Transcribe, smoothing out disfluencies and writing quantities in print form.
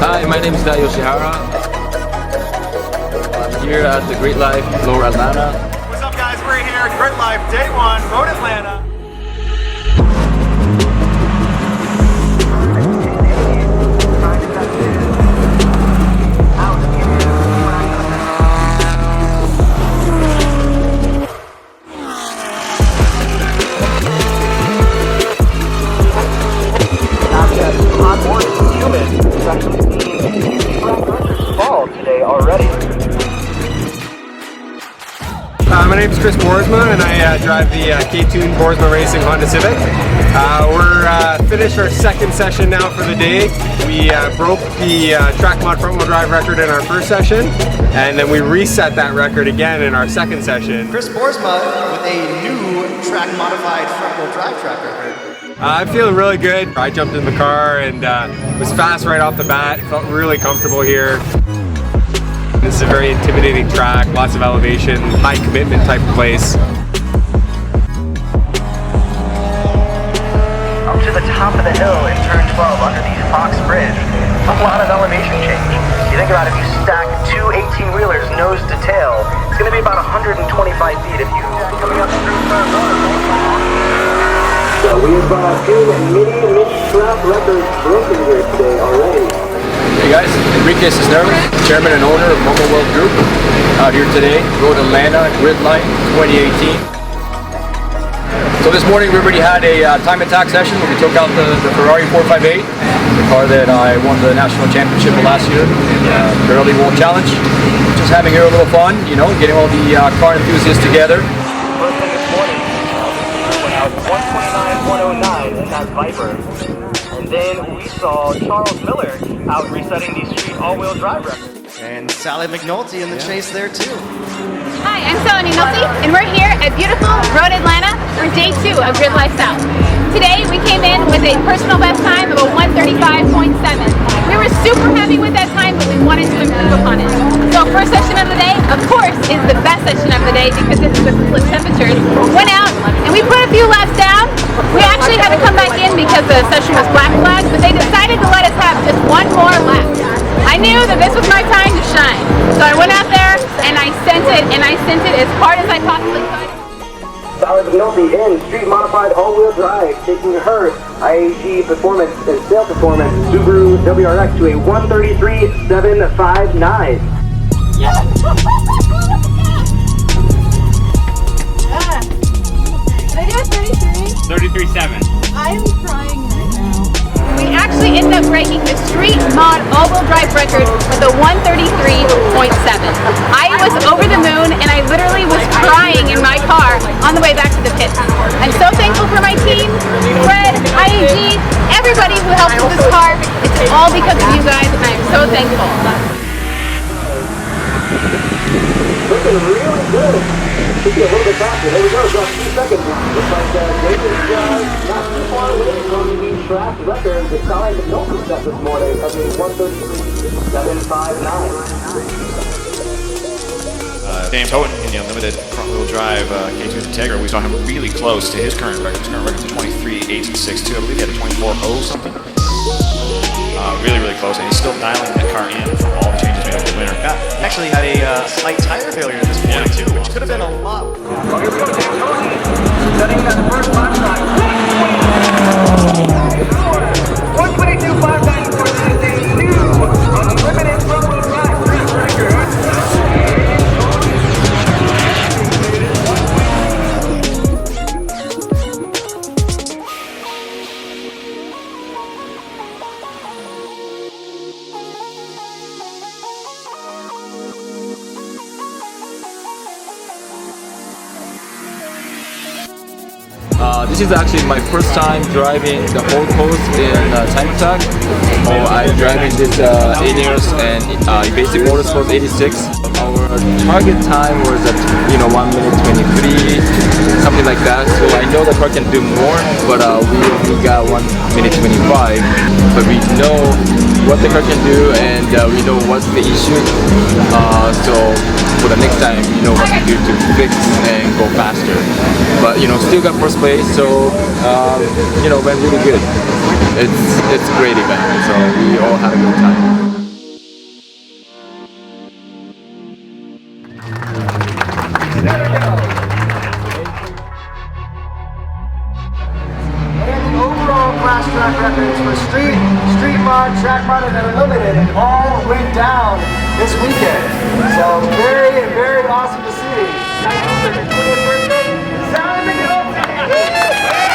Hi, my name is Dai Yoshihara. I'm here at the GRIDLIFE Lower Atlanta. What's up guys, we're here at GRIDLIFE Day 1, Road Atlanta. My name is Boersma and I drive the K-Tune Boersma Racing Honda Civic. We're finished our second session now for the day. We broke the track mod front wheel drive record in our first session, and then we reset that record again in our second session. Boersma with a new track modified front wheel drive track record. I'm feeling really good. I jumped in the car and was fast right off the bat. Felt really comfortable here. This is a very intimidating track, lots of elevation, high commitment type of place. Up to the top of the hill in turn 12 under the Fox Bridge, a lot of elevation change. You think about it, if you stack two 18-wheelers nose to tail, it's going to be about 125 feet if you coming up through turn 1. So we have two mini track records broken here today already. Hey guys, Henrique Cisneros, Chairman and owner of Mobile World Group, out here today, Road Atlanta, GRIDLIFE 2018. So this morning we already had a time attack session where we took out the Ferrari 458, the car that I won the national championship last year in the Early World Challenge. Just having here a little fun, you know, getting all the car enthusiasts together. First thing this morning, went out 129.109 in that Viper. And then we saw Charles Miller out resetting the street all-wheel drive record. And Sally McNulty in the chase there too. Hi, I'm Sally McNulty, and we're here at beautiful Road Atlanta for day 2 of GRIDLIFE South. Today we came in with a personal best time of a 135.7. We were super happy with that time, but we wanted to improve upon it. So first session of the day, of course, is the best session of the day because this is with the flip temperatures. Went out and we put a few laps down. We actually had to come back in because the session was black flag, but they decided to let us have just one more lap. I knew that this was my time to shine. So I went out there and I sent it as hard as I possibly could. Sally McNulty in street modified all-wheel drive, taking her IAG performance and sail performance Subaru WRX to a 133.759. Yeah. Did I do a 33? 33.7. I'm crying right now. We actually ended up breaking the street mod all-wheel drive record with a 133.7. I was over the moon and I literally was crying in my car on the way back to the pits. I'm so thankful for my team, Fred, IAG, everybody who helped with this car. It's all because of you guys and I'm so thankful. Looking really good. Should be a little bit faster. There we go. Just 2 seconds. Looks like Jason's not too far away from the track record that Sally McNulty set this morning of a 133.759. James Houghton in the unlimited front-wheel drive K-Tune Integra, we saw him really close to his current record. His current record is 23.862. I believe he had a 24.0 something. Really, really close, and he's still dialing that car in from all the changes made over the winter. Yeah, actually had a slight tire failure this morning too, which could have been a lot. Oh, here we go, James Houghton. Setting the first lap time. 122.594. That is a new unlimited front-wheel drive record. This is actually my first time driving the whole course in time attack. I'm driving this 8 years and basic motorsport 86. Our target time was at 1 minute 23, something like that. So I know the car can do more, but we only got 1 minute 25. But we know what the car can do and we know what's the issue. So for the next time, we know what to do to fix and go faster. But still got first place, so went really good. it's a great event. So we all had a good time. Overall class track records for street mod, track mod, and unlimited all went down this weekend. So very, very awesome to see. Sally McNulty!